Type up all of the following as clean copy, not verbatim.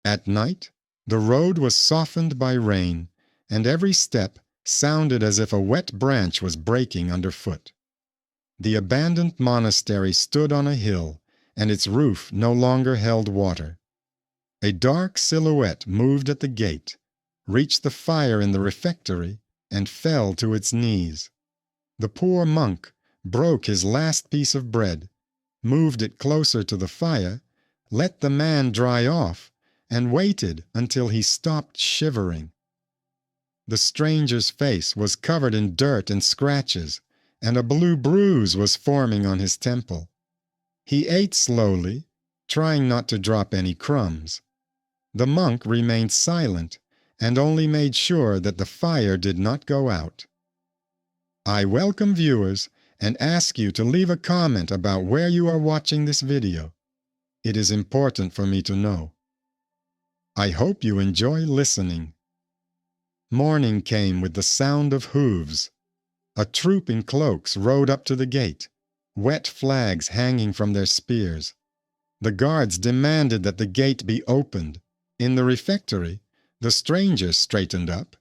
At night, the road was softened by rain, and every step sounded as if a wet branch was breaking underfoot. The abandoned monastery stood on a hill, and its roof no longer held water. A dark silhouette moved at the gate, reached the fire in the refectory, and fell to its knees. The poor monk broke his last piece of bread, moved it closer to the fire, let the man dry off, and waited until he stopped shivering. The stranger's face was covered in dirt and scratches, and a blue bruise was forming on his temple. He ate slowly, trying not to drop any crumbs. The monk remained silent and only made sure that the fire did not go out. I welcome viewers and ask you to leave a comment about where you are watching this video. It is important for me to know. I hope you enjoy listening. Morning came with the sound of hooves. A troop in cloaks rode up to the gate, wet flags hanging from their spears. The guards demanded that the gate be opened. In the refectory, the stranger straightened up,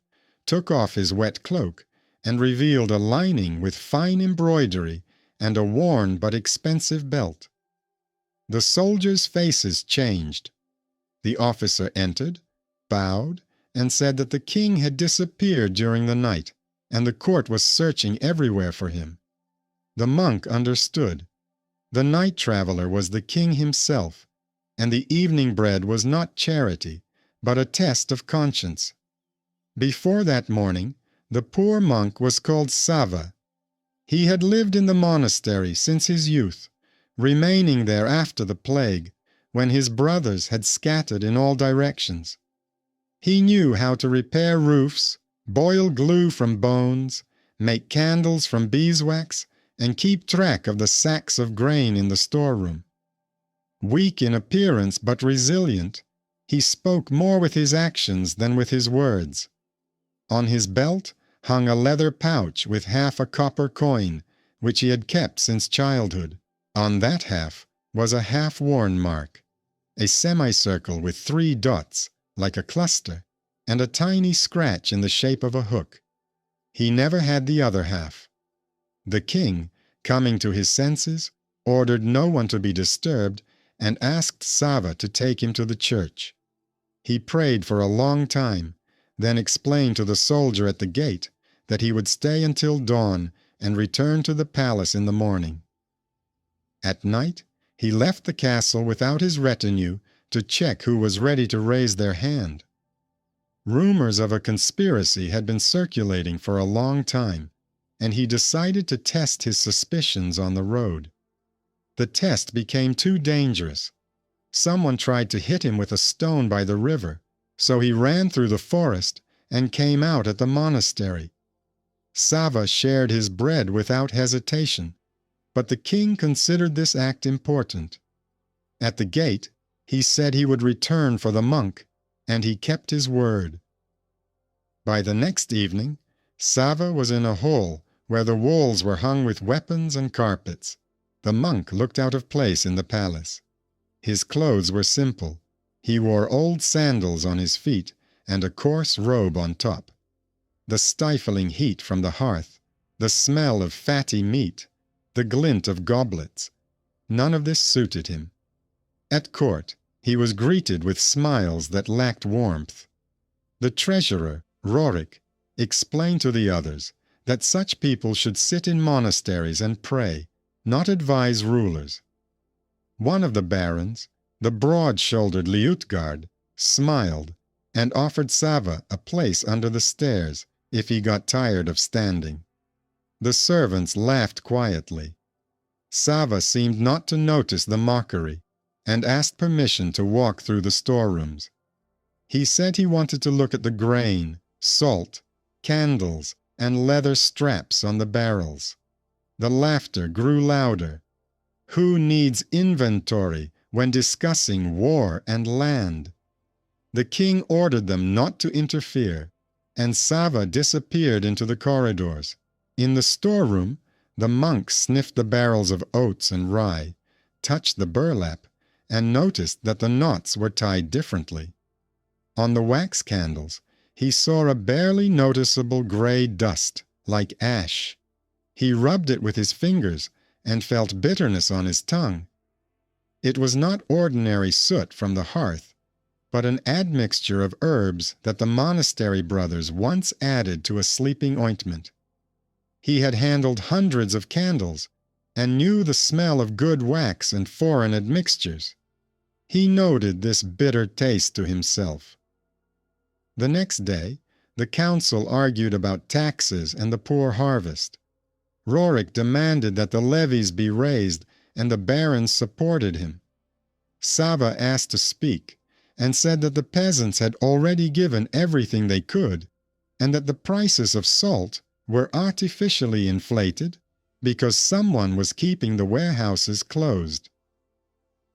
took off his wet cloak, and revealed a lining with fine embroidery and a worn but expensive belt. The soldiers' faces changed. The officer entered, bowed, and said that the king had disappeared during the night, and the court was searching everywhere for him. The monk understood. The night traveler was the king himself, and the evening bread was not charity, but a test of conscience. Before that morning, the poor monk was called Sava. He had lived in the monastery since his youth, remaining there after the plague, when his brothers had scattered in all directions. He knew how to repair roofs, boil glue from bones, make candles from beeswax, and keep track of the sacks of grain in the storeroom. Weak in appearance but resilient, he spoke more with his actions than with his words. On his belt hung a leather pouch with half a copper coin, which he had kept since childhood. On that half was a half-worn mark, a semicircle with 3 dots, like a cluster, and a tiny scratch in the shape of a hook. He never had the other half. The king, coming to his senses, ordered no one to be disturbed and asked Sava to take him to the church. He prayed for a long time, then explained to the soldier at the gate that he would stay until dawn and return to the palace in the morning. At night, he left the castle without his retinue to check who was ready to raise their hand. Rumors of a conspiracy had been circulating for a long time, and he decided to test his suspicions on the road. The test became too dangerous. Someone tried to hit him with a stone by the river, so he ran through the forest and came out at the monastery. Sava shared his bread without hesitation, but the king considered this act important. At the gate, he said he would return for the monk, and he kept his word. By the next evening, Sava was in a hall where the walls were hung with weapons and carpets. The monk looked out of place in the palace. His clothes were simple. He wore old sandals on his feet and a coarse robe on top. The stifling heat from the hearth, the smell of fatty meat, the glint of goblets, none of this suited him. At court, he was greeted with smiles that lacked warmth. The treasurer, Rorik, explained to the others that such people should sit in monasteries and pray, not advise rulers. One of the barons, the broad-shouldered Liutgard, smiled and offered Sava a place under the stairs if he got tired of standing. The servants laughed quietly. Sava seemed not to notice the mockery and asked permission to walk through the storerooms. He said he wanted to look at the grain, salt, candles, and leather straps on the barrels. The laughter grew louder. Who needs inventory when discussing war and land? The king ordered them not to interfere, and Sava disappeared into the corridors. In the storeroom, the monk sniffed the barrels of oats and rye, touched the burlap, and noticed that the knots were tied differently. On the wax candles, he saw a barely noticeable gray dust, like ash. He rubbed it with his fingers and felt bitterness on his tongue. It was not ordinary soot from the hearth, but an admixture of herbs that the monastery brothers once added to a sleeping ointment. He had handled hundreds of candles and knew the smell of good wax and foreign admixtures. He noted this bitter taste to himself. The next day, the council argued about taxes and the poor harvest. Rorik demanded that the levies be raised, and the barons supported him. Sava asked to speak, and said that the peasants had already given everything they could, and that the prices of salt were artificially inflated because someone was keeping the warehouses closed.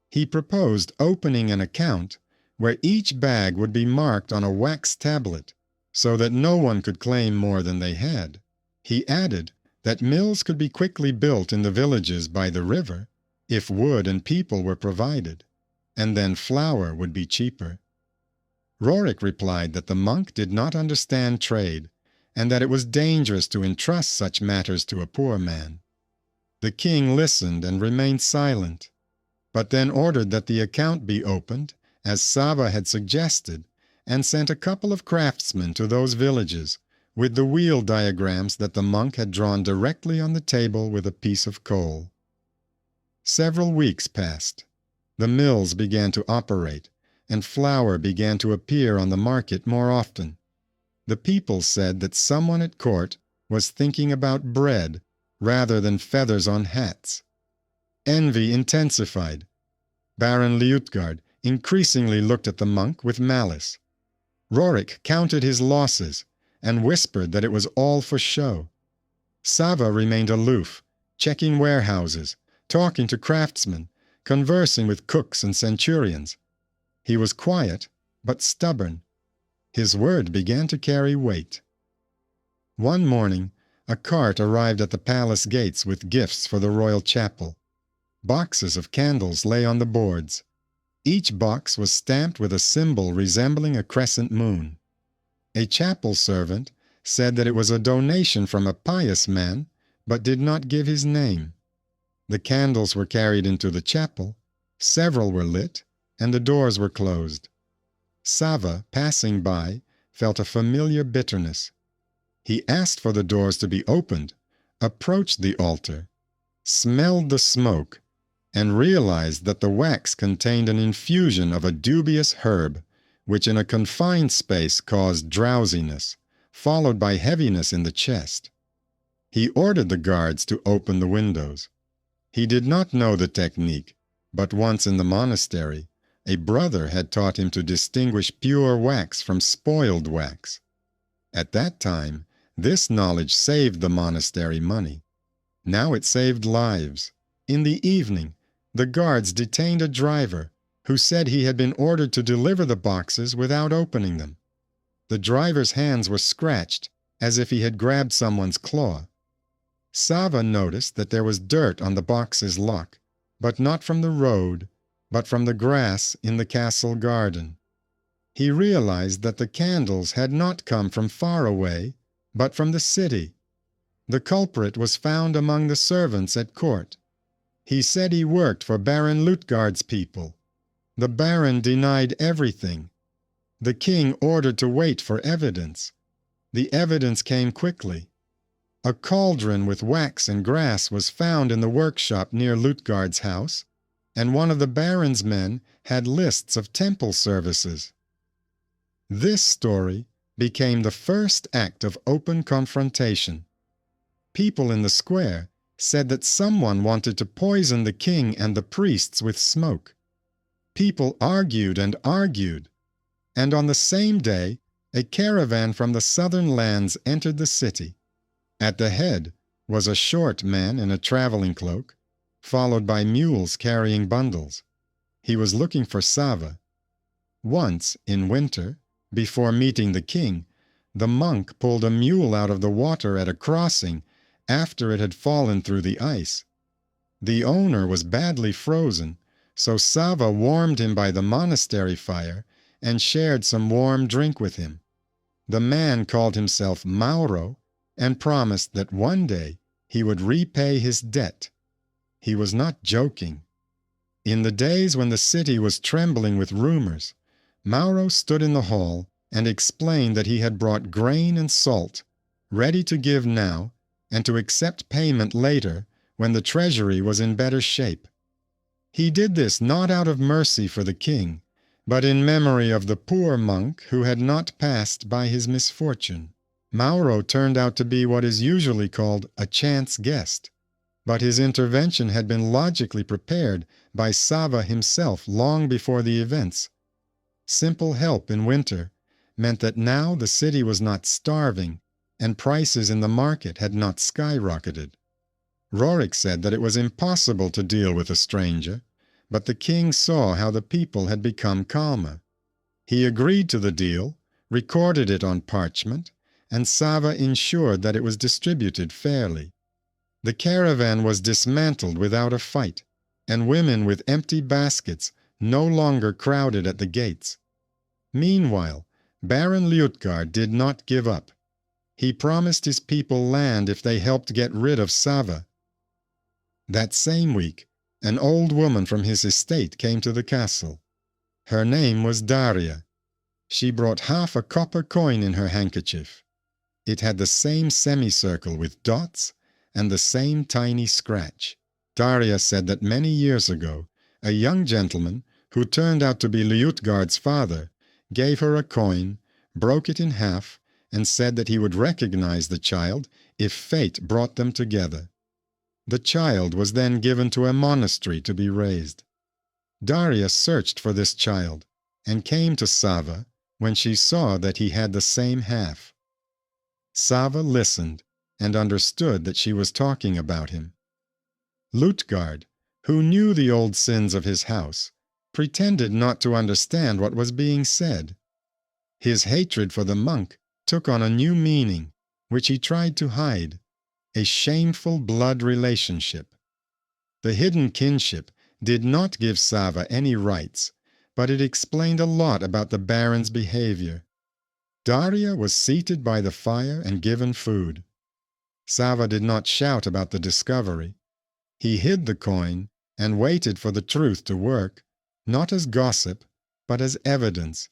He proposed opening an account where each bag would be marked on a wax tablet so that no one could claim more than they had. He added that mills could be quickly built in the villages by the river if wood and people were provided, and then flour would be cheaper. Rorik replied that the monk did not understand trade, and that it was dangerous to entrust such matters to a poor man. The king listened and remained silent, but then ordered that the account be opened, as Sava had suggested, and sent a couple of craftsmen to those villages with the wheel diagrams that the monk had drawn directly on the table with a piece of coal. Several weeks passed. The mills began to operate, and flour began to appear on the market more often. The people said that someone at court was thinking about bread rather than feathers on hats. Envy intensified. Baron Liutgard increasingly looked at the monk with malice. Rorik counted his losses and whispered that it was all for show. Sava remained aloof, checking warehouses, talking to craftsmen, conversing with cooks and centurions. He was quiet, but stubborn. His word began to carry weight. One morning, a cart arrived at the palace gates with gifts for the royal chapel. Boxes of candles lay on the boards. Each box was stamped with a symbol resembling a crescent moon. A chapel servant said that it was a donation from a pious man, but did not give his name. The candles were carried into the chapel, several were lit, and the doors were closed. Sava, passing by, felt a familiar bitterness. He asked for the doors to be opened, approached the altar, smelled the smoke, and realized that the wax contained an infusion of a dubious herb, which in a confined space caused drowsiness, followed by heaviness in the chest. He ordered the guards to open the windows. He did not know the technique, but once in the monastery, a brother had taught him to distinguish pure wax from spoiled wax. At that time, this knowledge saved the monastery money. Now it saved lives. In the evening, the guards detained a driver who said he had been ordered to deliver the boxes without opening them. The driver's hands were scratched, as if he had grabbed someone's claw. Sava noticed that there was dirt on the box's lock, but not from the road, but from the grass in the castle garden. He realized that the candles had not come from far away, but from the city. The culprit was found among the servants at court. He said he worked for Baron Liutgard's people. The baron denied everything. The king ordered to wait for evidence. The evidence came quickly. A cauldron with wax and grass was found in the workshop near Liutgard's house, and one of the baron's men had lists of temple services. This story became the first act of open confrontation. People in the square said that someone wanted to poison the king and the priests with smoke. People argued, and on the same day, a caravan from the southern lands entered the city. At the head was a short man in a traveling cloak, followed by mules carrying bundles. He was looking for Sava. Once, in winter, before meeting the king, the monk pulled a mule out of the water at a crossing after it had fallen through the ice. The owner was badly frozen, so Sava warmed him by the monastery fire and shared some warm drink with him. The man called himself Mauro and promised that one day he would repay his debt. He was not joking. In the days when the city was trembling with rumors, Mauro stood in the hall and explained that he had brought grain and salt, ready to give now and to accept payment later when the treasury was in better shape. He did this not out of mercy for the king, but in memory of the poor monk who had not passed by his misfortune. Mauro turned out to be what is usually called a chance guest, but his intervention had been logically prepared by Sava himself long before the events. Simple help in winter meant that now the city was not starving and prices in the market had not skyrocketed. Rorik said that it was impossible to deal with a stranger, but the king saw how the people had become calmer. He agreed to the deal, recorded it on parchment, and Sava ensured that it was distributed fairly. The caravan was dismantled without a fight, and women with empty baskets no longer crowded at the gates. Meanwhile, Baron Liutgard did not give up. He promised his people land if they helped get rid of Sava. That same week, an old woman from his estate came to the castle. Her name was Daria. She brought half a copper coin in her handkerchief. It had the same semicircle with dots and the same tiny scratch. Daria said that many years ago, a young gentleman, who turned out to be Liutgard's father, gave her a coin, broke it in half, and said that he would recognize the child if fate brought them together. The child was then given to a monastery to be raised. Daria searched for this child and came to Sava when she saw that he had the same half. Sava listened and understood that she was talking about him. Liutgard, who knew the old sins of his house, pretended not to understand what was being said. His hatred for the monk took on a new meaning, which he tried to hide. A shameful blood relationship. The hidden kinship did not give Sava any rights, but it explained a lot about the baron's behavior. Daria was seated by the fire and given food. Sava did not shout about the discovery. He hid the coin and waited for the truth to work, not as gossip, but as evidence.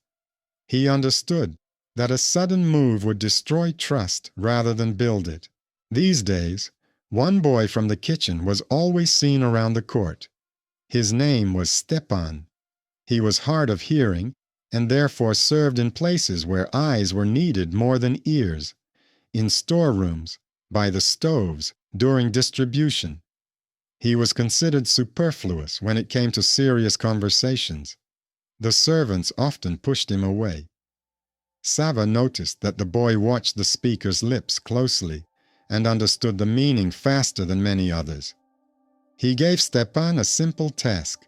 He understood that a sudden move would destroy trust rather than build it. These days, one boy from the kitchen was always seen around the court. His name was Stepan. He was hard of hearing and therefore served in places where eyes were needed more than ears, in storerooms, by the stoves, during distribution. He was considered superfluous when it came to serious conversations. The servants often pushed him away. Sava noticed that the boy watched the speaker's lips closely and understood the meaning faster than many others. He gave Stepan a simple task,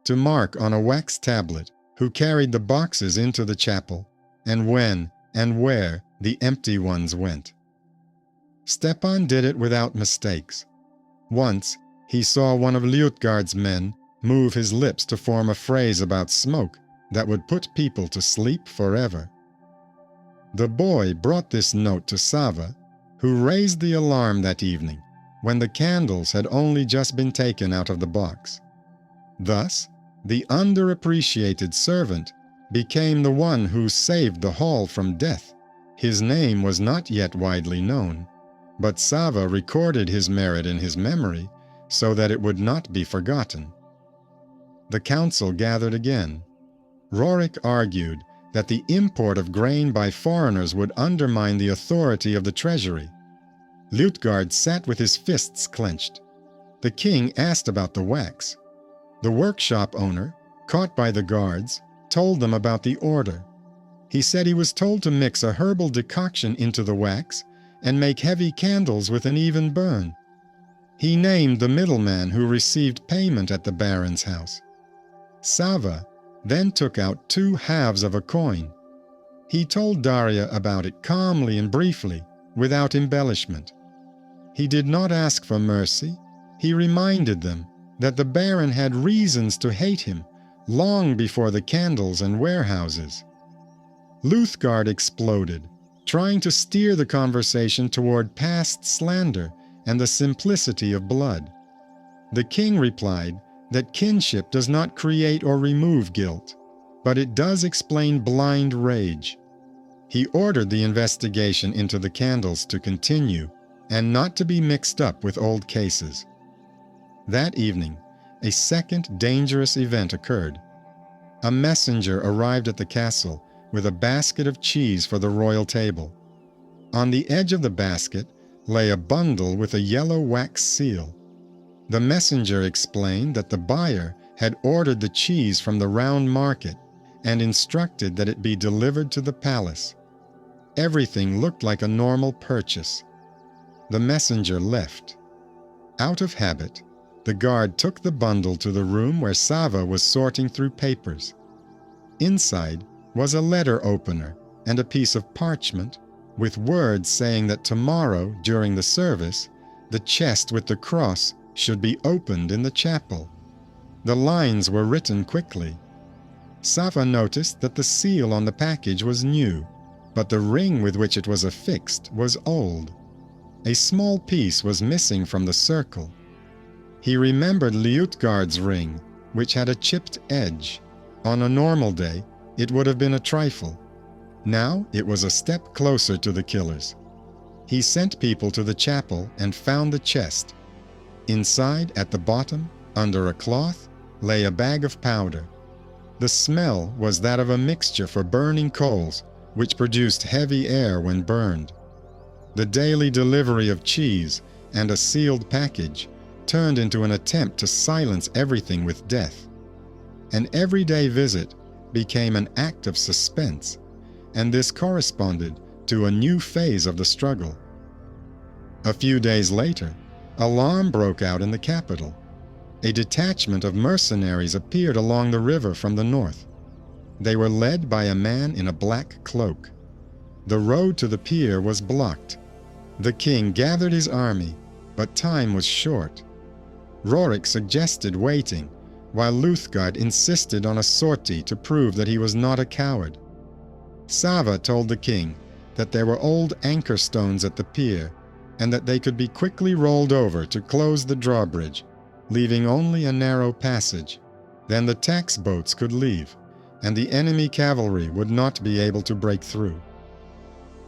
to mark on a wax tablet who carried the boxes into the chapel, and when and where the empty ones went. Stepan did it without mistakes. Once, he saw one of Liutgard's men move his lips to form a phrase about smoke that would put people to sleep forever. The boy brought this note to Sava, who raised the alarm that evening when the candles had only just been taken out of the box. Thus, the underappreciated servant became the one who saved the hall from death. His name was not yet widely known, but Sava recorded his merit in his memory so that it would not be forgotten. The council gathered again. Rorik argued that the import of grain by foreigners would undermine the authority of the treasury. Liutgard sat with his fists clenched. The king asked about the wax. The workshop owner, caught by the guards, told them about the order. He said he was told to mix a herbal decoction into the wax and make heavy candles with an even burn. He named the middleman who received payment at the baron's house. Sava then took out 2 halves of a coin. He told Daria about it calmly and briefly, without embellishment. He did not ask for mercy. He reminded them that the baron had reasons to hate him long before the candles and warehouses. Luthgard exploded, trying to steer the conversation toward past slander and the simplicity of blood. The king replied that kinship does not create or remove guilt, but it does explain blind rage. He ordered the investigation into the candles to continue and not to be mixed up with old cases. That evening, a second dangerous event occurred. A messenger arrived at the castle with a basket of cheese for the royal table. On the edge of the basket lay a bundle with a yellow wax seal. The messenger explained that the buyer had ordered the cheese from the round market and instructed that it be delivered to the palace. Everything looked like a normal purchase. The messenger left. Out of habit, the guard took the bundle to the room where Sava was sorting through papers. Inside was a letter opener and a piece of parchment with words saying that tomorrow, during the service, the chest with the cross should be opened in the chapel. The lines were written quickly. Sava noticed that the seal on the package was new, but the ring with which it was affixed was old. A small piece was missing from the circle. He remembered Liutgard's ring, which had a chipped edge. On a normal day, it would have been a trifle. Now it was a step closer to the killers. He sent people to the chapel and found the chest. Inside, at the bottom, under a cloth, lay a bag of powder. The smell was that of a mixture for burning coals, which produced heavy air when burned. The daily delivery of cheese and a sealed package turned into an attempt to silence everything with death. An everyday visit became an act of suspense, and this corresponded to a new phase of the struggle. A few days later, alarm broke out in the capital. A detachment of mercenaries appeared along the river from the north. They were led by a man in a black cloak. The road to the pier was blocked. The king gathered his army, but time was short. Rorik suggested waiting, while Luthgard insisted on a sortie to prove that he was not a coward. Sava told the king that there were old anchor stones at the pier and that they could be quickly rolled over to close the drawbridge, leaving only a narrow passage. Then the tax boats could leave, and the enemy cavalry would not be able to break through.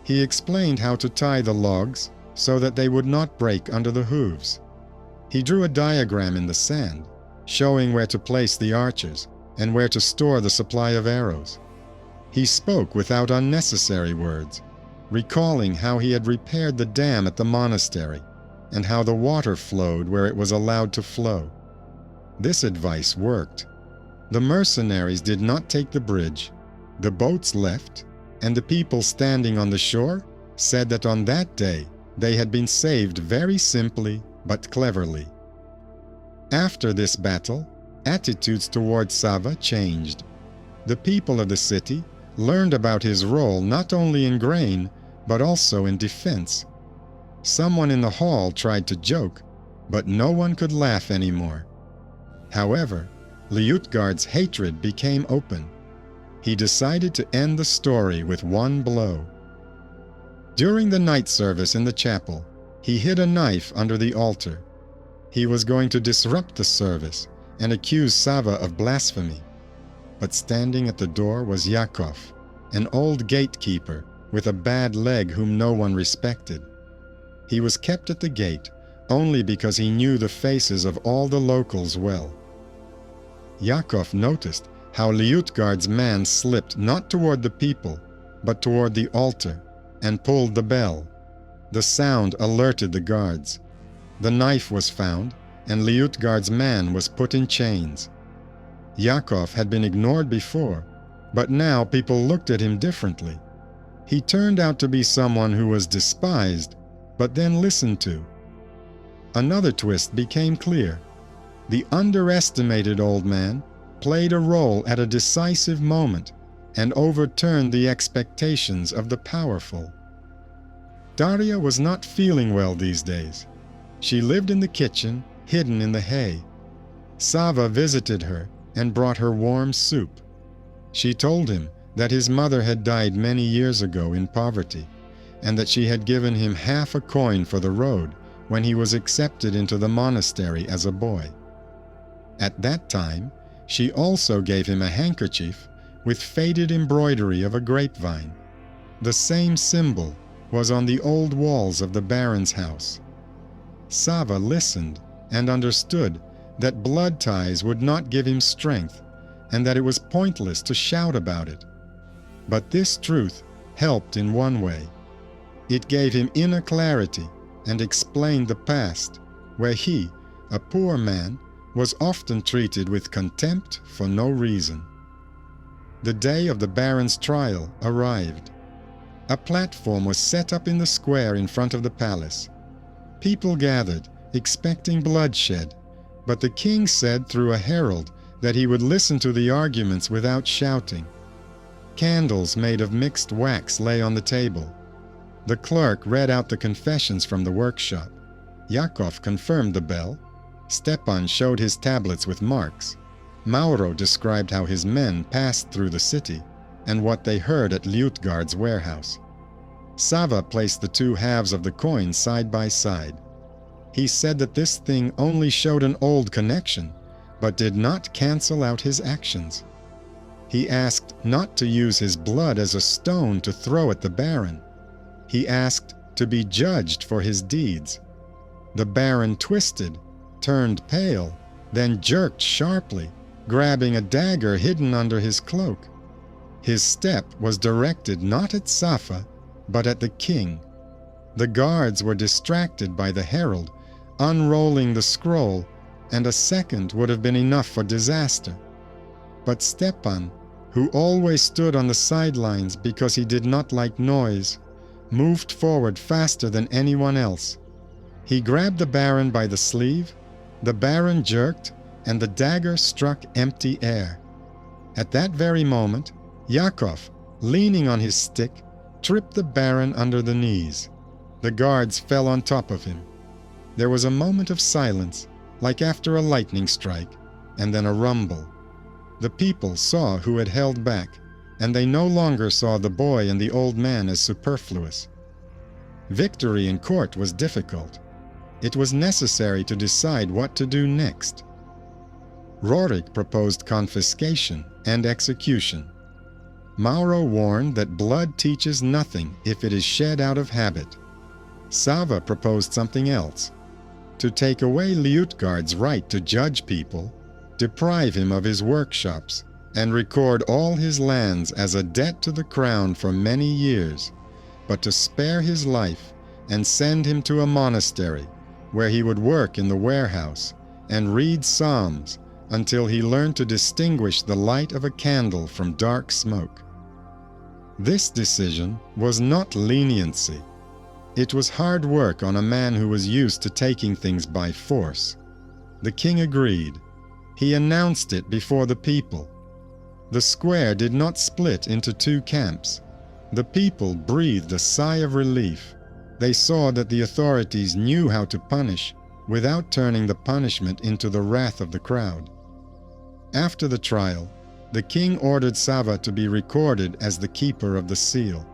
He explained how to tie the logs so that they would not break under the hooves. He drew a diagram in the sand, showing where to place the archers and where to store the supply of arrows. He spoke without unnecessary words, recalling how he had repaired the dam at the monastery and how the water flowed where it was allowed to flow. This advice worked. The mercenaries did not take the bridge. The boats left, and the people standing on the shore said that on that day they had been saved very simply but cleverly. After this battle, attitudes toward Sava changed. The people of the city learned about his role not only in grain, but also in defense. Someone in the hall tried to joke, but no one could laugh anymore. However, Liutgard's hatred became open. He decided to end the story with one blow. During the night service in the chapel, he hid a knife under the altar. He was going to disrupt the service and accuse Sava of blasphemy. But standing at the door was Yakov, an old gatekeeper with a bad leg whom no one respected. He was kept at the gate only because he knew the faces of all the locals well. Yakov noticed how Liutgard's man slipped not toward the people, but toward the altar, and pulled the bell. The sound alerted the guards. The knife was found, and Liutgard's man was put in chains. Yakov had been ignored before, but now people looked at him differently. He turned out to be someone who was despised, but then listened to. Another twist became clear. The underestimated old man played a role at a decisive moment and overturned the expectations of the powerful. Daria was not feeling well these days. She lived in the kitchen, hidden in the hay. Sava visited her and brought her warm soup. She told him that his mother had died many years ago in poverty, and that she had given him half a coin for the road when he was accepted into the monastery as a boy. At that time, she also gave him a handkerchief with faded embroidery of a grapevine. The same symbol was on the old walls of the baron's house. Sava listened and understood that blood ties would not give him strength, and that it was pointless to shout about it. But this truth helped in one way. It gave him inner clarity and explained the past, where he, a poor man, was often treated with contempt for no reason. The day of the baron's trial arrived. A platform was set up in the square in front of the palace. People gathered, expecting bloodshed, but the king said through a herald that he would listen to the arguments without shouting. Candles made of mixed wax lay on the table. The clerk read out the confessions from the workshop. Yakov confirmed the bell. Stepan showed his tablets with marks. Mauro described how his men passed through the city and what they heard at Liutgard's warehouse. Sava placed the two halves of the coin side by side. He said that this thing only showed an old connection, but did not cancel out his actions. He asked not to use his blood as a stone to throw at the baron. He asked to be judged for his deeds. The baron twisted, turned pale, then jerked sharply, grabbing a dagger hidden under his cloak. His step was directed not at Safa, but at the king. The guards were distracted by the herald, unrolling the scroll, and a second would have been enough for disaster. But Stepan, who always stood on the sidelines because he did not like noise, moved forward faster than anyone else. He grabbed the baron by the sleeve, the baron jerked, and the dagger struck empty air. At that very moment, Yakov, leaning on his stick, tripped the baron under the knees. The guards fell on top of him. There was a moment of silence, like after a lightning strike, and then a rumble. The people saw who had held back, and they no longer saw the boy and the old man as superfluous. Victory in court was difficult. It was necessary to decide what to do next. Rorik proposed confiscation and execution. Mauro warned that blood teaches nothing if it is shed out of habit. Sava proposed something else: to take away Liutgard's right to judge people, deprive him of his workshops, and record all his lands as a debt to the crown for many years, but to spare his life and send him to a monastery where he would work in the warehouse and read psalms until he learned to distinguish the light of a candle from dark smoke. This decision was not leniency. It was hard work on a man who was used to taking things by force. The king agreed. He announced it before the people. The square did not split into two camps. The people breathed a sigh of relief. They saw that the authorities knew how to punish without turning the punishment into the wrath of the crowd. After the trial, the king ordered Sava to be recorded as the keeper of the seal.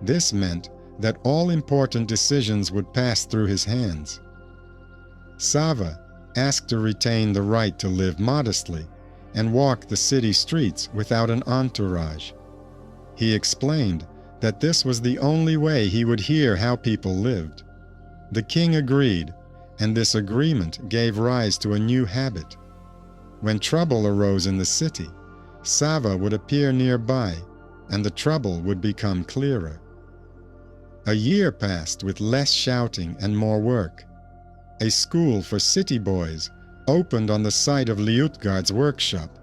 This meant that all important decisions would pass through his hands. Sava asked to retain the right to live modestly and walk the city streets without an entourage. He explained that this was the only way he would hear how people lived. The king agreed, and this agreement gave rise to a new habit. When trouble arose in the city, Sava would appear nearby, and the trouble would become clearer. A year passed with less shouting and more work. A school for city boys opened on the site of Liutgard's workshop,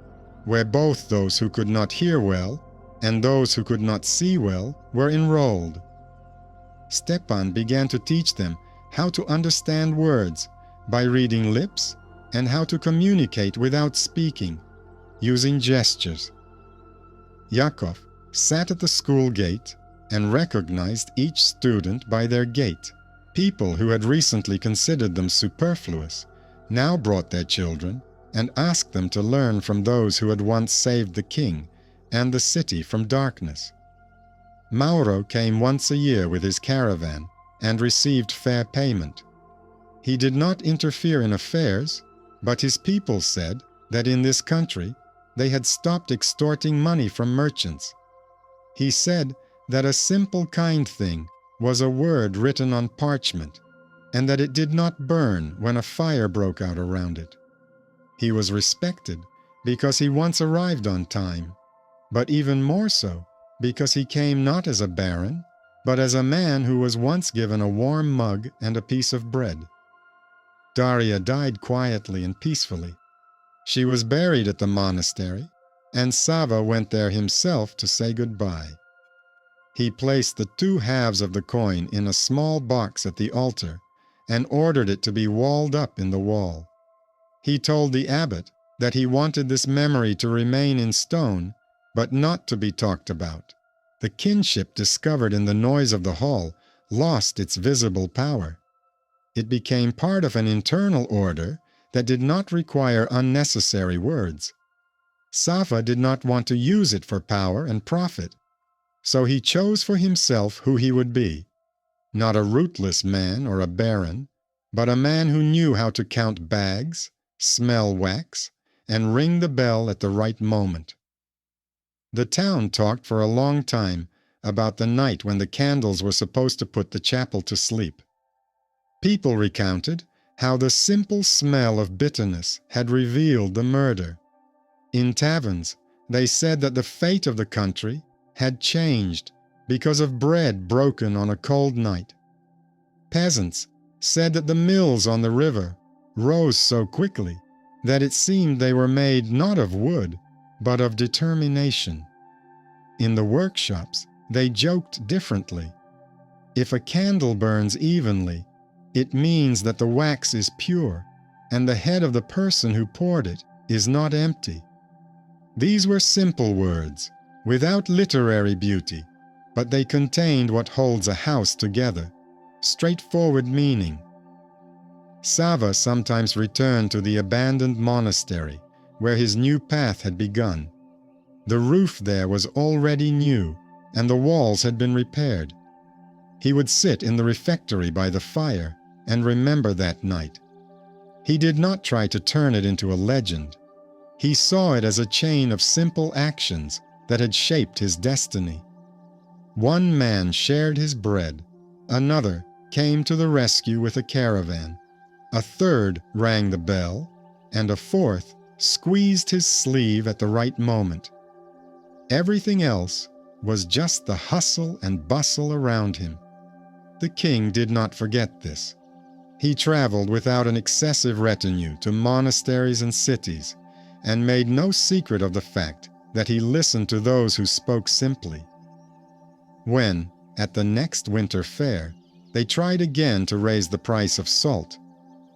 where both those who could not hear well and those who could not see well were enrolled. Stepan began to teach them how to understand words by reading lips and how to communicate without speaking, using gestures. Yakov sat at the school gate and recognized each student by their gait. People who had recently considered them superfluous now brought their children and asked them to learn from those who had once saved the king and the city from darkness. Mauro came once a year with his caravan and received fair payment. He did not interfere in affairs, but his people said that in this country they had stopped extorting money from merchants. He said that a simple kind thing was a word written on parchment, and that it did not burn when a fire broke out around it. He was respected because he once arrived on time, but even more so because he came not as a baron, but as a man who was once given a warm mug and a piece of bread. Daria died quietly and peacefully. She was buried at the monastery, and Sava went there himself to say goodbye. He placed the 2 halves of the coin in a small box at the altar and ordered it to be walled up in the wall. He told the abbot that he wanted this memory to remain in stone, but not to be talked about. The kinship discovered in the noise of the hall lost its visible power. It became part of an internal order that did not require unnecessary words. Sava did not want to use it for power and profit, so he chose for himself who he would be, not a rootless man or a baron, but a man who knew how to count bags, smell wax, and ring the bell at the right moment. The town talked for a long time about the night when the candles were supposed to put the chapel to sleep. People recounted how the simple smell of bitterness had revealed the murder. In taverns, they said that the fate of the country had changed because of bread broken on a cold night. Peasants said that the mills on the river rose so quickly that it seemed they were made not of wood, but of determination. In the workshops, they joked differently. If a candle burns evenly, it means that the wax is pure, and the head of the person who poured it is not empty. These were simple words, without literary beauty, but they contained what holds a house together, straightforward meaning. Sava sometimes returned to the abandoned monastery, where his new path had begun. The roof there was already new, and the walls had been repaired. He would sit in the refectory by the fire and remember that night. He did not try to turn it into a legend. He saw it as a chain of simple actions that had shaped his destiny. One man shared his bread, another came to the rescue with a caravan, a third rang the bell, and a fourth squeezed his sleeve at the right moment. Everything else was just the hustle and bustle around him. The king did not forget this. He traveled without an excessive retinue to monasteries and cities, and made no secret of the fact that he listened to those who spoke simply. When, at the next winter fair, they tried again to raise the price of salt,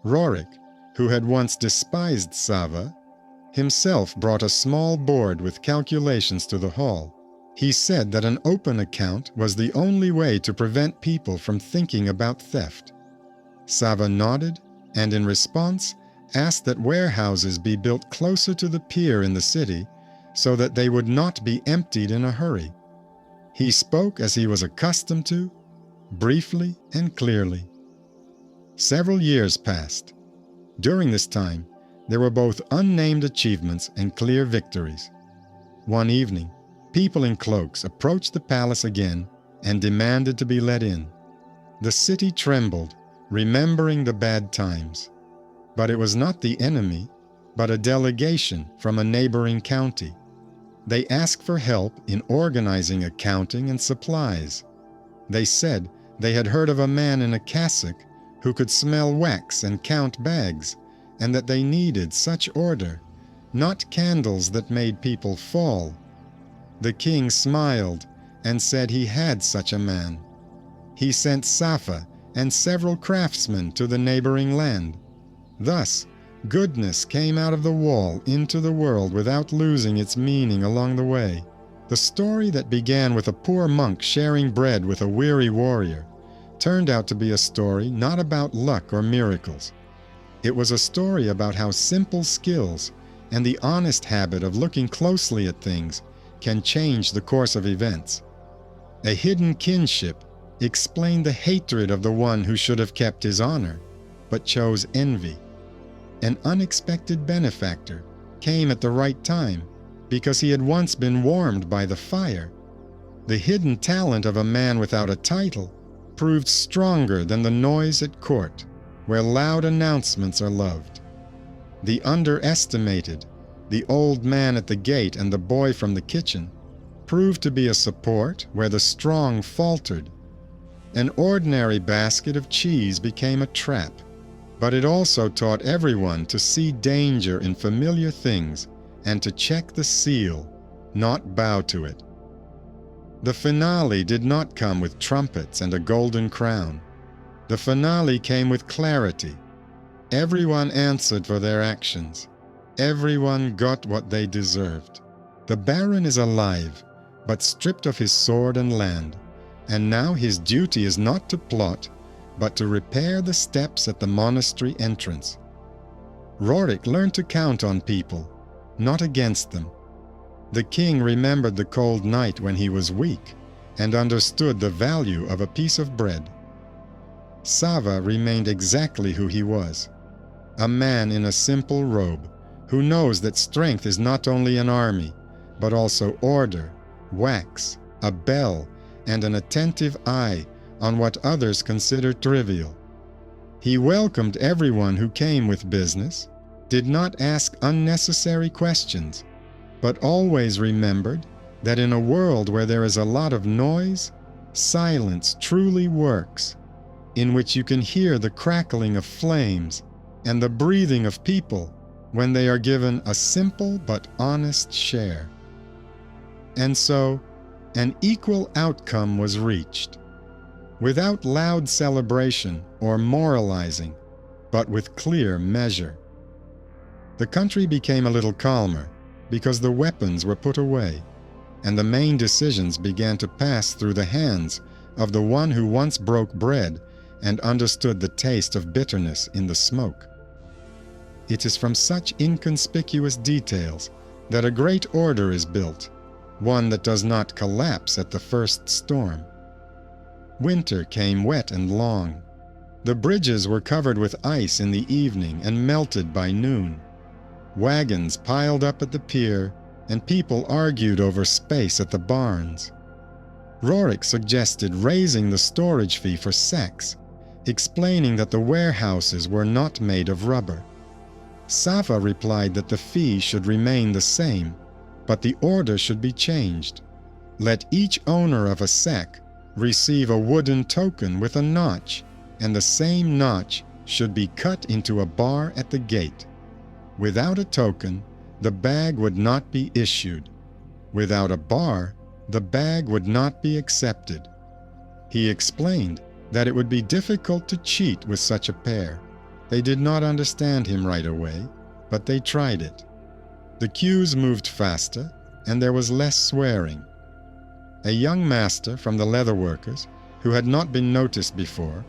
Rorik, who had once despised Sava, himself brought a small board with calculations to the hall. He said that an open account was the only way to prevent people from thinking about theft. Sava nodded, and in response asked that warehouses be built closer to the pier in the city so that they would not be emptied in a hurry. He spoke as he was accustomed to, briefly and clearly. Several years passed. During this time, there were both unnamed achievements and clear victories. One evening, people in cloaks approached the palace again and demanded to be let in. The city trembled, remembering the bad times. But it was not the enemy, but a delegation from a neighboring county. They asked for help in organizing accounting and supplies. They said they had heard of a man in a cassock who could smell wax and count bags, and that they needed such order, not candles that made people fall. The king smiled and said he had such a man. He sent Safa and several craftsmen to the neighboring land. Thus, goodness came out of the wall into the world without losing its meaning along the way. The story that began with a poor monk sharing bread with a weary warrior turned out to be a story not about luck or miracles. It was a story about how simple skills and the honest habit of looking closely at things can change the course of events. A hidden kinship explained the hatred of the one who should have kept his honor, but chose envy. An unexpected benefactor came at the right time because he had once been warmed by the fire. The hidden talent of a man without a title proved stronger than the noise at court, where loud announcements are loved. The underestimated, the old man at the gate and the boy from the kitchen, proved to be a support where the strong faltered. An ordinary basket of cheese became a trap, but it also taught everyone to see danger in familiar things and to check the seal, not bow to it. The finale did not come with trumpets and a golden crown. The finale came with clarity. Everyone answered for their actions. Everyone got what they deserved. The Baron is alive, but stripped of his sword and land, and now his duty is not to plot, but to repair the steps at the monastery entrance. Rorik learned to count on people, not against them. The king remembered the cold night when he was weak and understood the value of a piece of bread. Sava remained exactly who he was, a man in a simple robe who knows that strength is not only an army, but also order, wax, a bell, and an attentive eye on what others consider trivial. He welcomed everyone who came with business, did not ask unnecessary questions, but always remembered that in a world where there is a lot of noise, silence truly works, in which you can hear the crackling of flames and the breathing of people when they are given a simple but honest share. And so, an equal outcome was reached, without loud celebration or moralizing, but with clear measure. The country became a little calmer because the weapons were put away, and the main decisions began to pass through the hands of the one who once broke bread and understood the taste of bitterness in the smoke. It is from such inconspicuous details that a great order is built, one that does not collapse at the first storm. Winter came wet and long. The bridges were covered with ice in the evening and melted by noon. Wagons piled up at the pier, and people argued over space at the barns. Rorik suggested raising the storage fee for sacks, explaining that the warehouses were not made of rubber. Sava replied that the fee should remain the same, but the order should be changed. Let each owner of a sack receive a wooden token with a notch, and the same notch should be cut into a bar at the gate. Without a token, the bag would not be issued. Without a bar, the bag would not be accepted. He explained that it would be difficult to cheat with such a pair. They did not understand him right away, but they tried it. The queues moved faster, and there was less swearing. A young master from the leatherworkers, who had not been noticed before,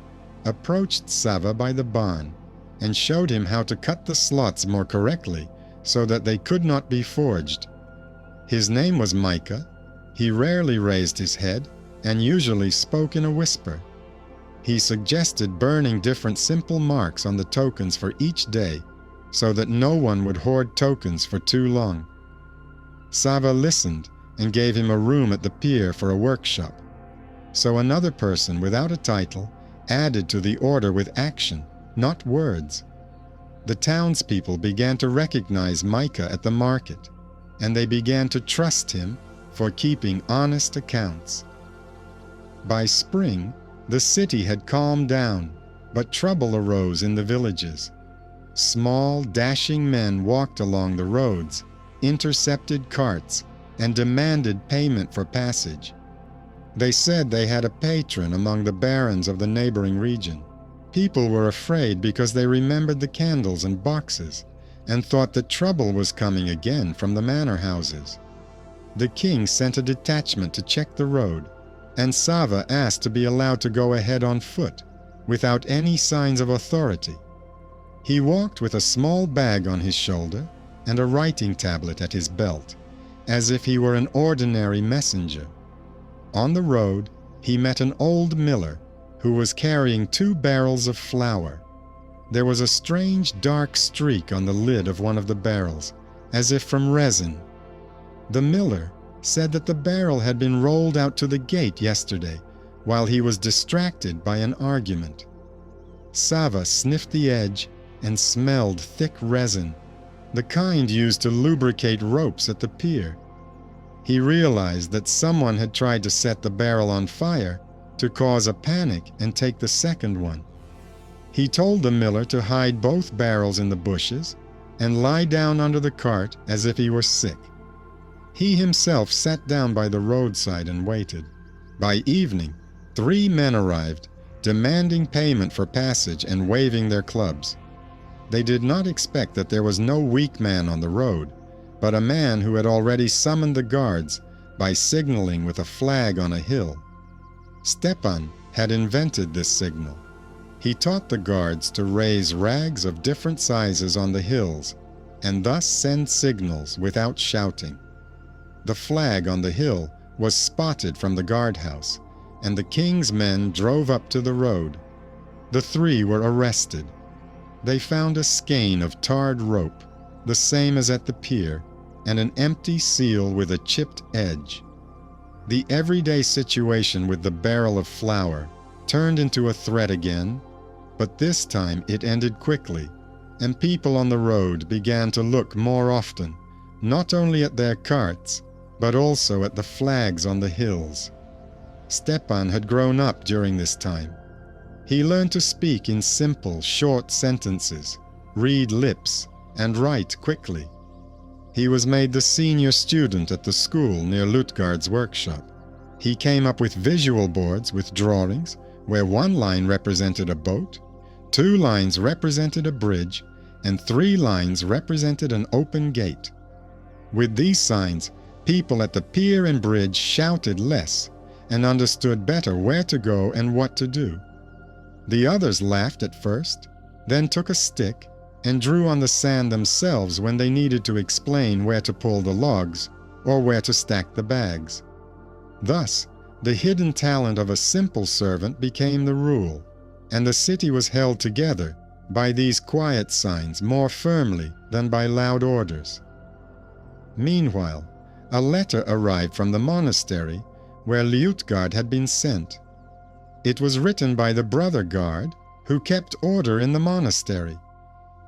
approached Sava by the barn and showed him how to cut the slots more correctly so that they could not be forged. His name was Micah. He rarely raised his head and usually spoke in a whisper. He suggested burning different simple marks on the tokens for each day so that no one would hoard tokens for too long. Sava listened and gave him a room at the pier for a workshop. So another person without a title added to the order with action, not words. The townspeople began to recognize Micah at the market, and they began to trust him for keeping honest accounts. By spring, the city had calmed down, but trouble arose in the villages. Small, dashing men walked along the roads, intercepted carts, and demanded payment for passage. They said they had a patron among the barons of the neighboring region. People were afraid because they remembered the candles and boxes, and thought that trouble was coming again from the manor houses. The king sent a detachment to check the road, and Sava asked to be allowed to go ahead on foot, without any signs of authority. He walked with a small bag on his shoulder and a writing tablet at his belt, as if he were an ordinary messenger. On the road, he met an old miller who was carrying 2 barrels of flour. There was a strange dark streak on the lid of one of the barrels, as if from resin. The miller said that the barrel had been rolled out to the gate yesterday while he was distracted by an argument. Sava sniffed the edge and smelled thick resin, the kind used to lubricate ropes at the pier. He realized that someone had tried to set the barrel on fire to cause a panic and take the second one. He told the miller to hide both barrels in the bushes and lie down under the cart as if he were sick. He himself sat down by the roadside and waited. By evening, 3 men arrived, demanding payment for passage and waving their clubs. They did not expect that there was no weak man on the road, but a man who had already summoned the guards by signaling with a flag on a hill. Stepan had invented this signal. He taught the guards to raise rags of different sizes on the hills and thus send signals without shouting. The flag on the hill was spotted from the guardhouse, and the king's men drove up to the road. The 3 were arrested. They found a skein of tarred rope, the same as at the pier, and an empty seal with a chipped edge. The everyday situation with the barrel of flour turned into a threat again, but this time it ended quickly, and people on the road began to look more often, not only at their carts, but also at the flags on the hills. Stepan had grown up during this time. He learned to speak in simple, short sentences, read lips, and write quickly. He was made the senior student at the school near Lutgard's workshop. He came up with visual boards with drawings where 1 line represented a boat, 2 lines represented a bridge, and 3 lines represented an open gate. With these signs, people at the pier and bridge shouted less and understood better where to go and what to do. The others laughed at first, then took a stick and drew on the sand themselves when they needed to explain where to pull the logs or where to stack the bags. Thus, the hidden talent of a simple servant became the rule, and the city was held together by these quiet signs more firmly than by loud orders. Meanwhile, a letter arrived from the monastery where Liutgard had been sent. It was written by the brother guard who kept order in the monastery.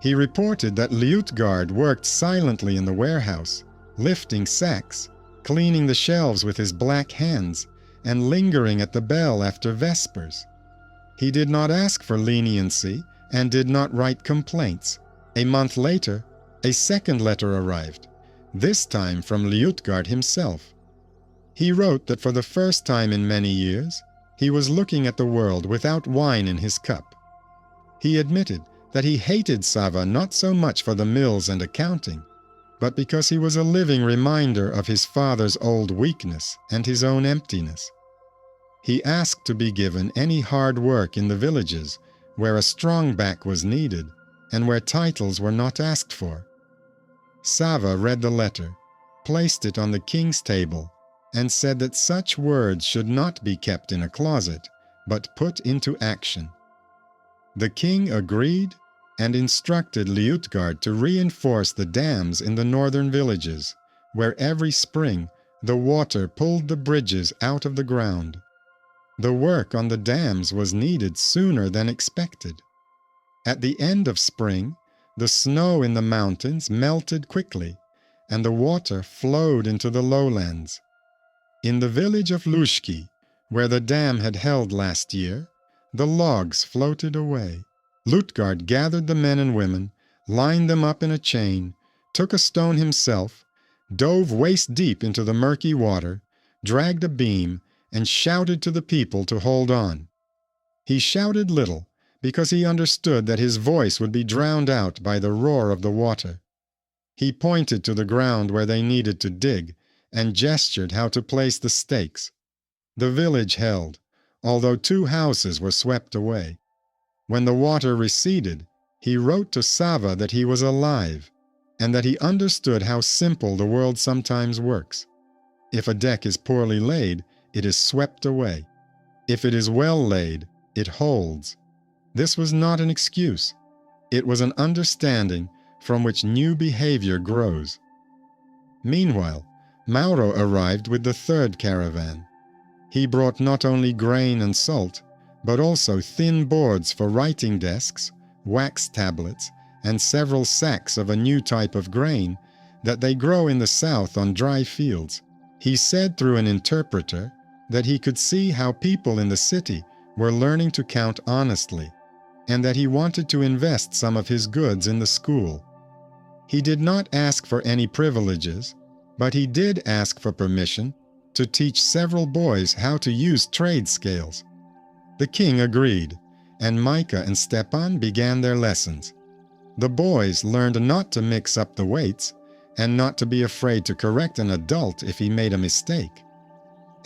He reported that Liutgard worked silently in the warehouse, lifting sacks, cleaning the shelves with his black hands, and lingering at the bell after vespers. He did not ask for leniency and did not write complaints. A month later, a second letter arrived, this time from Liutgard himself. He wrote that for the first time in many years, he was looking at the world without wine in his cup. He admitted that he hated Sava not so much for the mills and accounting, but because he was a living reminder of his father's old weakness and his own emptiness. He asked to be given any hard work in the villages where a strong back was needed and where titles were not asked for. Sava read the letter, placed it on the king's table, and said that such words should not be kept in a closet, but put into action. The king agreed and instructed Liutgard to reinforce the dams in the northern villages, where every spring the water pulled the bridges out of the ground. The work on the dams was needed sooner than expected. At the end of spring, the snow in the mountains melted quickly, and the water flowed into the lowlands. In the village of Lushki, where the dam had held last year, the logs floated away. Lutgard gathered the men and women, lined them up in a chain, took a stone himself, dove waist-deep into the murky water, dragged a beam, and shouted to the people to hold on. He shouted little, because he understood that his voice would be drowned out by the roar of the water. He pointed to the ground where they needed to dig, and gestured how to place the stakes. The village held, although 2 houses were swept away. When the water receded, he wrote to Sava that he was alive, and that he understood how simple the world sometimes works. If a deck is poorly laid, it is swept away. If it is well laid, it holds. This was not an excuse. It was an understanding from which new behavior grows. Meanwhile, Mauro arrived with the third caravan. He brought not only grain and salt, but also thin boards for writing desks, wax tablets, and several sacks of a new type of grain that they grow in the south on dry fields. He said through an interpreter that he could see how people in the city were learning to count honestly, and that he wanted to invest some of his goods in the school. He did not ask for any privileges, but he did ask for permission to teach several boys how to use trade scales. The king agreed, and Micah and Stepan began their lessons. The boys learned not to mix up the weights and not to be afraid to correct an adult if he made a mistake.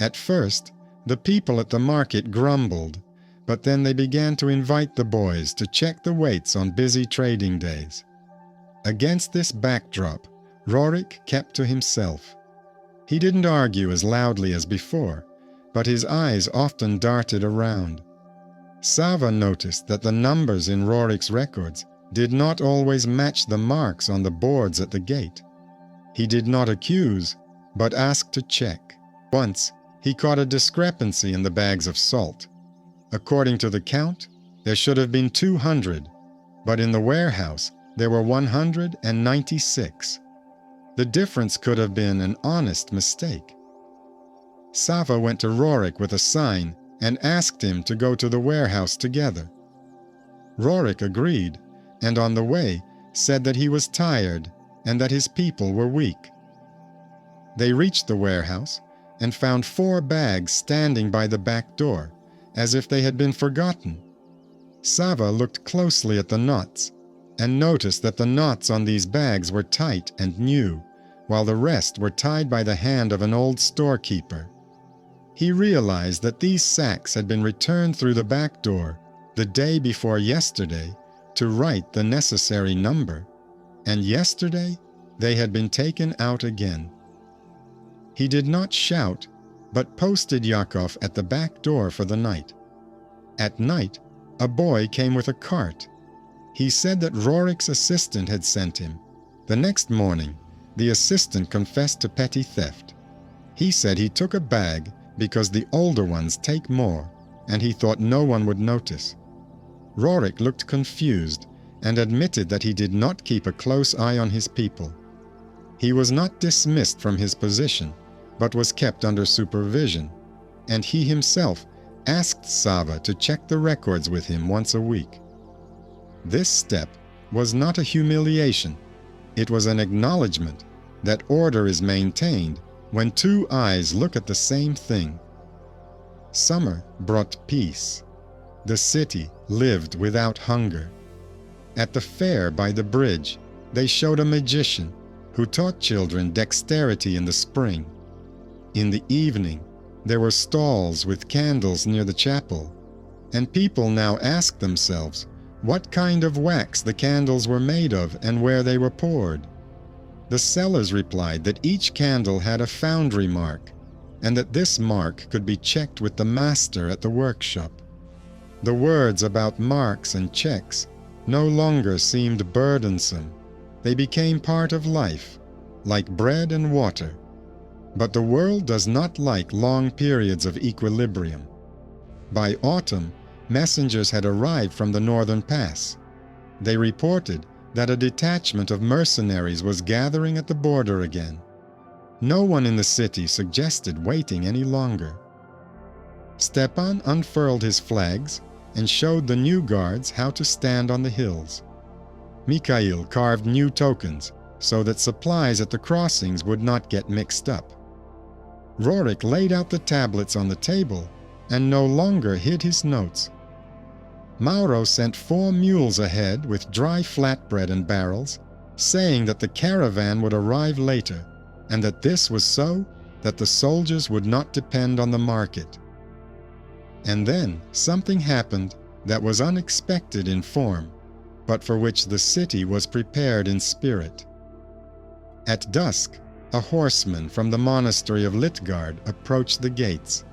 At first, the people at the market grumbled, but then they began to invite the boys to check the weights on busy trading days. Against this backdrop, Rorik kept to himself. He didn't argue as loudly as before, but his eyes often darted around. Sava noticed that the numbers in Rorik's records did not always match the marks on the boards at the gate. He did not accuse, but asked to check. Once, he caught a discrepancy in the bags of salt. According to the count, there should have been 200, but in the warehouse there were 196. The difference could have been an honest mistake. Sava went to Rorik with a sign and asked him to go to the warehouse together. Rorik agreed, and on the way said that he was tired and that his people were weak. They reached the warehouse and found 4 bags standing by the back door, as if they had been forgotten. Sava looked closely at the knots and noticed that the knots on these bags were tight and new, while the rest were tied by the hand of an old storekeeper. He realized that these sacks had been returned through the back door the day before yesterday to write the necessary number, and yesterday they had been taken out again. He did not shout, but posted Yakov at the back door for the night. At night, a boy came with a cart. He said that Rorik's assistant had sent him. The next morning, the assistant confessed to petty theft. He said he took a bag because the older ones take more, and he thought no one would notice. Rorik looked confused and admitted that he did not keep a close eye on his people. He was not dismissed from his position, but was kept under supervision, and he himself asked Sava to check the records with him once a week. This step was not a humiliation. It was an acknowledgement that order is maintained when 2 eyes look at the same thing. Summer brought peace. The city lived without hunger. At the fair by the bridge, they showed a magician who taught children dexterity in the spring. In the evening, there were stalls with candles near the chapel, and people now asked themselves what kind of wax the candles were made of and where they were poured. The sellers replied that each candle had a foundry mark, and that this mark could be checked with the master at the workshop. The words about marks and checks no longer seemed burdensome. They became part of life, like bread and water. But the world does not like long periods of equilibrium. By autumn, messengers had arrived from the northern pass. They reported that a detachment of mercenaries was gathering at the border again. No one in the city suggested waiting any longer. Stepan unfurled his flags and showed the new guards how to stand on the hills. Mikhail carved new tokens so that supplies at the crossings would not get mixed up. Rorik laid out the tablets on the table and no longer hid his notes. Mauro sent 4 mules ahead with dry flatbread and barrels, saying that the caravan would arrive later, and that this was so that the soldiers would not depend on the market. And then something happened that was unexpected in form, but for which the city was prepared in spirit. At dusk, a horseman from the monastery of Litgard approached the gates.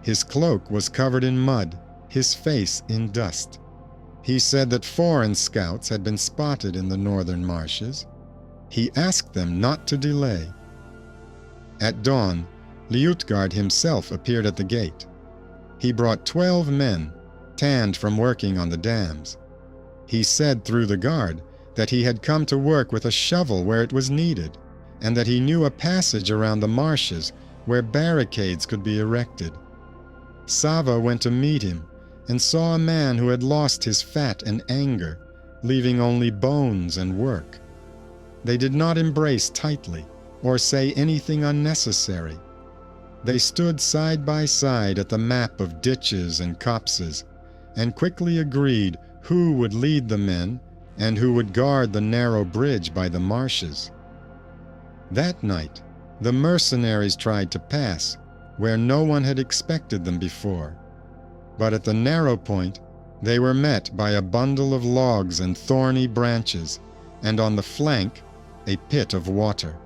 His cloak was covered in mud, his face in dust. He said that foreign scouts had been spotted in the northern marshes. He asked them not to delay. At dawn, Liutgard himself appeared at the gate. He brought 12 men, tanned from working on the dams. He said through the guard that he had come to work with a shovel where it was needed, and that he knew a passage around the marshes where barricades could be erected. Sava went to meet him and saw a man who had lost his fat and anger, leaving only bones and work. They did not embrace tightly or say anything unnecessary. They stood side by side at the map of ditches and copses, and quickly agreed who would lead the men and who would guard the narrow bridge by the marshes. That night, the mercenaries tried to pass where no one had expected them before. But at the narrow point, they were met by a bundle of logs and thorny branches, and on the flank, a pit of water.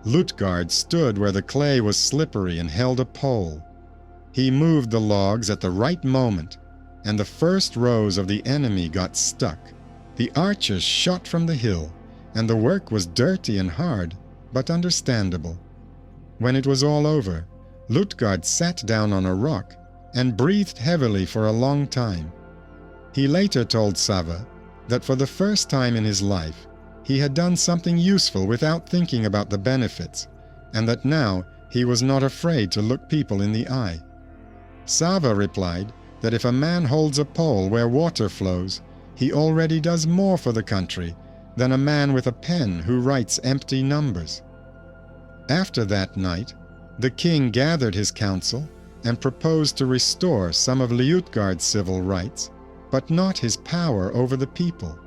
Lutgard stood where the clay was slippery and held a pole. He moved the logs at the right moment, and the first rows of the enemy got stuck. The archers shot from the hill, and the work was dirty and hard, but understandable. When it was all over, Lutgard sat down on a rock and breathed heavily for a long time. He later told Sava that for the first time in his life, he had done something useful without thinking about the benefits, and that now he was not afraid to look people in the eye. Sava replied that if a man holds a pole where water flows, he already does more for the country than a man with a pen who writes empty numbers. After that night, the king gathered his council and proposed to restore some of Liutgard's civil rights, but not his power over the people.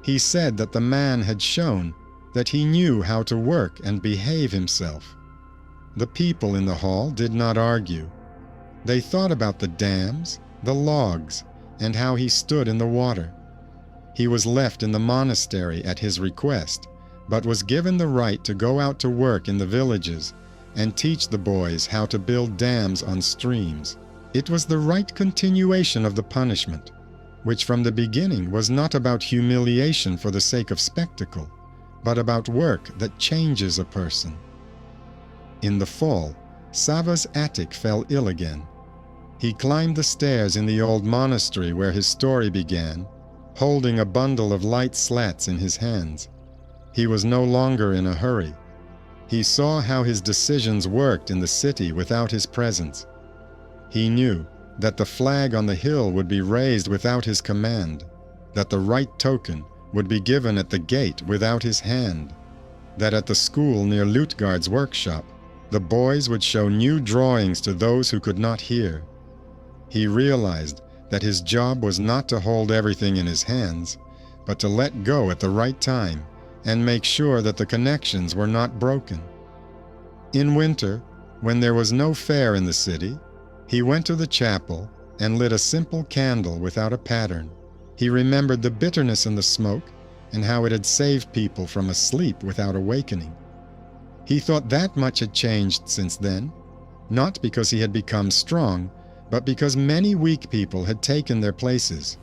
He said that the man had shown that he knew how to work and behave himself. The people in the hall did not argue. They thought about the dams, the logs, and how he stood in the water. He was left in the monastery at his request, but was given the right to go out to work in the villages and teach the boys how to build dams on streams. It was the right continuation of the punishment, which from the beginning was not about humiliation for the sake of spectacle, but about work that changes a person. In the fall, Sava's attic fell ill again. He climbed the stairs in the old monastery where his story began, holding a bundle of light slats in his hands. He was no longer in a hurry. He saw how his decisions worked in the city without his presence. He knew that the flag on the hill would be raised without his command, that the right token would be given at the gate without his hand, that at the school near Lutgard's workshop, the boys would show new drawings to those who could not hear. He realized that his job was not to hold everything in his hands, but to let go at the right time and make sure that the connections were not broken. In winter, when there was no fair in the city, he went to the chapel and lit a simple candle without a pattern. He remembered the bitterness in the smoke and how it had saved people from a sleep without awakening. He thought that much had changed since then, not because he had become strong, but because many weak people had taken their places.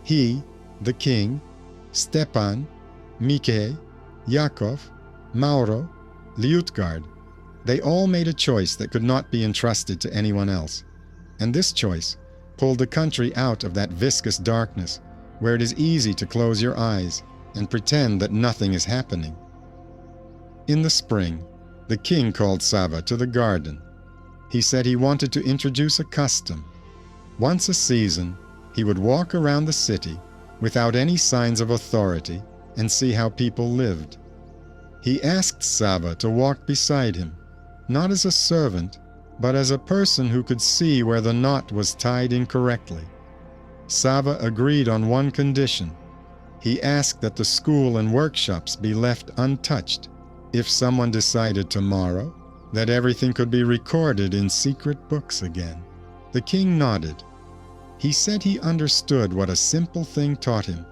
He, the king, Stepan, Mike, Yakov, Mauro, Liutgard, they all made a choice that could not be entrusted to anyone else. And this choice pulled the country out of that viscous darkness where it is easy to close your eyes and pretend that nothing is happening. In the spring, the king called Sava to the garden. He said he wanted to introduce a custom. Once a season, he would walk around the city without any signs of authority and see how people lived. He asked Sava to walk beside him, not as a servant, but as a person who could see where the knot was tied incorrectly. Sava agreed on one condition. He asked that the school and workshops be left untouched. If someone decided tomorrow that everything could be recorded in secret books again. The king nodded. He said he understood what a simple thing taught him: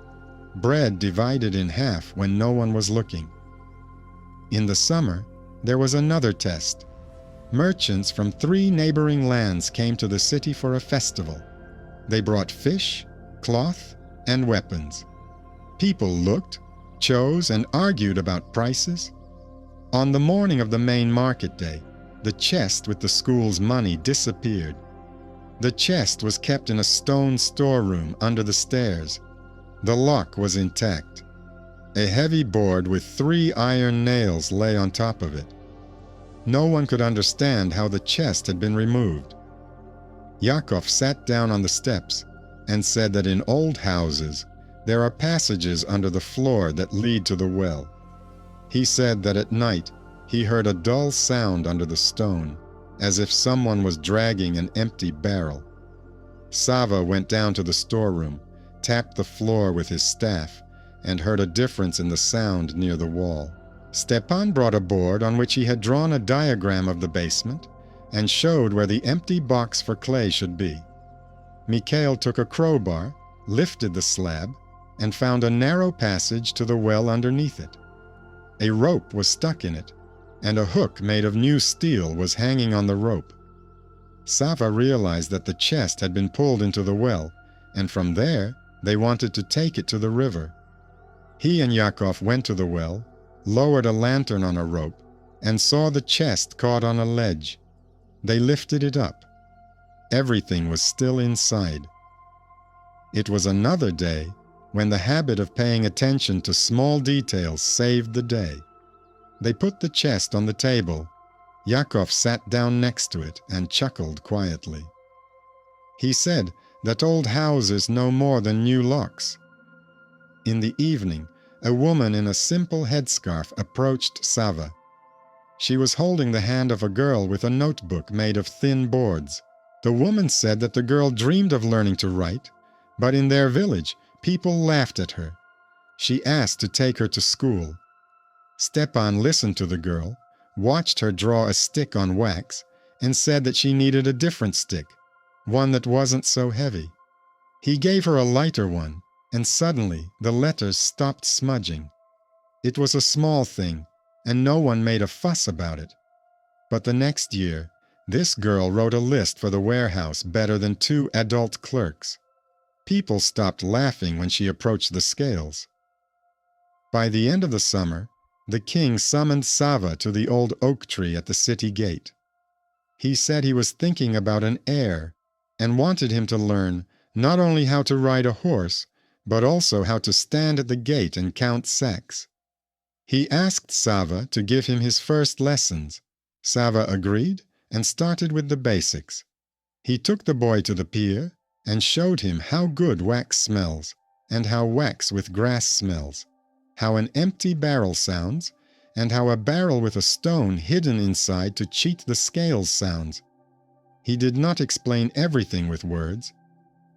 bread divided in half when no one was looking. In the summer, there was another test. Merchants from 3 neighboring lands came to the city for a festival. They brought fish, cloth, and weapons. People looked, chose, and argued about prices. On the morning of the main market day, the chest with the school's money disappeared. The chest was kept in a stone storeroom under the stairs. The lock was intact. A heavy board with 3 iron nails lay on top of it. No one could understand how the chest had been removed. Yakov sat down on the steps and said that in old houses there are passages under the floor that lead to the well. He said that at night he heard a dull sound under the stone, as if someone was dragging an empty barrel. Sava went down to the storeroom, tapped the floor with his staff, and heard a difference in the sound near the wall. Stepan brought a board on which he had drawn a diagram of the basement and showed where the empty box for clay should be. Mikhail took a crowbar, lifted the slab, and found a narrow passage to the well underneath it. A rope was stuck in it, and a hook made of new steel was hanging on the rope. Sava realized that the chest had been pulled into the well, and from there they wanted to take it to the river. He and Yakov went to the well, lowered a lantern on a rope, and saw the chest caught on a ledge. They lifted it up. Everything was still inside. It was another day when the habit of paying attention to small details saved the day. They put the chest on the table. Yakov sat down next to it and chuckled quietly. He said that old houses know more than new locks. In the evening, a woman in a simple headscarf approached Sava. She was holding the hand of a girl with a notebook made of thin boards. The woman said that the girl dreamed of learning to write, but in their village, people laughed at her. She asked to take her to school. Stepan listened to the girl, watched her draw a stick on wax, and said that she needed a different stick, one that wasn't so heavy. He gave her a lighter one, and suddenly the letters stopped smudging. It was a small thing, and no one made a fuss about it. But the next year, this girl wrote a list for the warehouse better than 2 adult clerks. People stopped laughing when she approached the scales. By the end of the summer, the king summoned Sava to the old oak tree at the city gate. He said he was thinking about an heir and wanted him to learn not only how to ride a horse, but also how to stand at the gate and count sacks. He asked Sava to give him his first lessons. Sava agreed and started with the basics. He took the boy to the pier and showed him how good wax smells and how wax with grass smells, how an empty barrel sounds, and how a barrel with a stone hidden inside to cheat the scales sounds. He did not explain everything with words.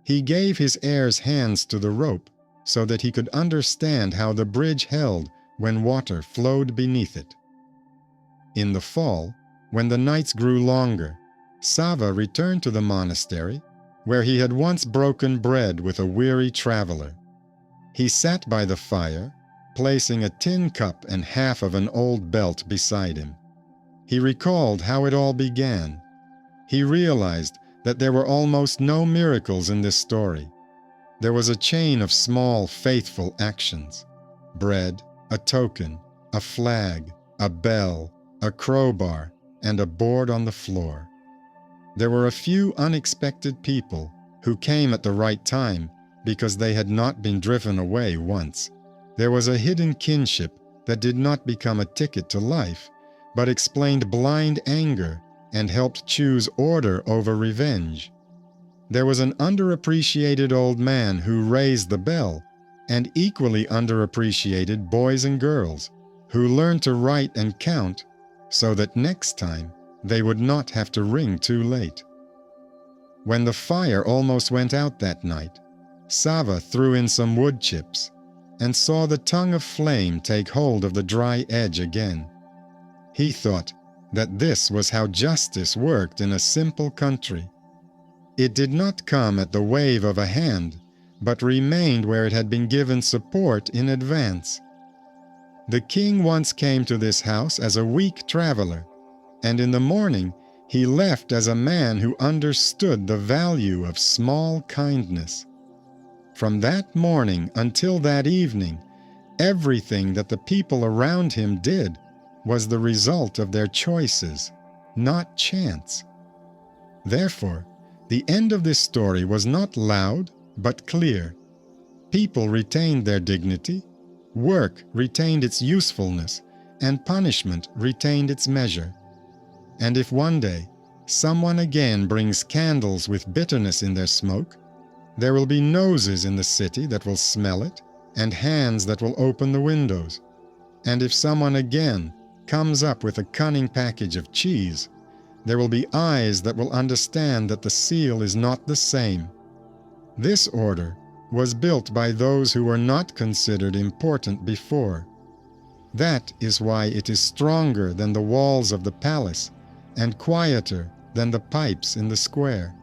He gave his heir's hands to the rope so that he could understand how the bridge held when water flowed beneath it. In the fall, when the nights grew longer, Sava returned to the monastery where he had once broken bread with a weary traveler. He sat by the fire, placing a tin cup and half of an old belt beside him. He recalled how it all began. He realized that there were almost no miracles in this story. There was a chain of small, faithful actions: bread, a token, a flag, a bell, a crowbar, and a board on the floor. There were a few unexpected people who came at the right time because they had not been driven away once. There was a hidden kinship that did not become a ticket to life, but explained blind anger and helped choose order over revenge. There was an underappreciated old man who raised the bell, and equally underappreciated boys and girls who learned to write and count so that next time they would not have to ring too late. When the fire almost went out that night, Sava threw in some wood chips and saw the tongue of flame take hold of the dry edge again. He thought that this was how justice worked in a simple country. It did not come at the wave of a hand, but remained where it had been given support in advance. The king once came to this house as a weak traveler, and in the morning he left as a man who understood the value of small kindness. From that morning until that evening, everything that the people around him did was the result of their choices, not chance. Therefore, the end of this story was not loud, but clear. People retained their dignity, work retained its usefulness, and punishment retained its measure. And if one day someone again brings candles with bitterness in their smoke, there will be noses in the city that will smell it, and hands that will open the windows. And if someone again comes up with a cunning package of cheese, there will be eyes that will understand that the seal is not the same. This order was built by those who were not considered important before. That is why it is stronger than the walls of the palace and quieter than the pipes in the square.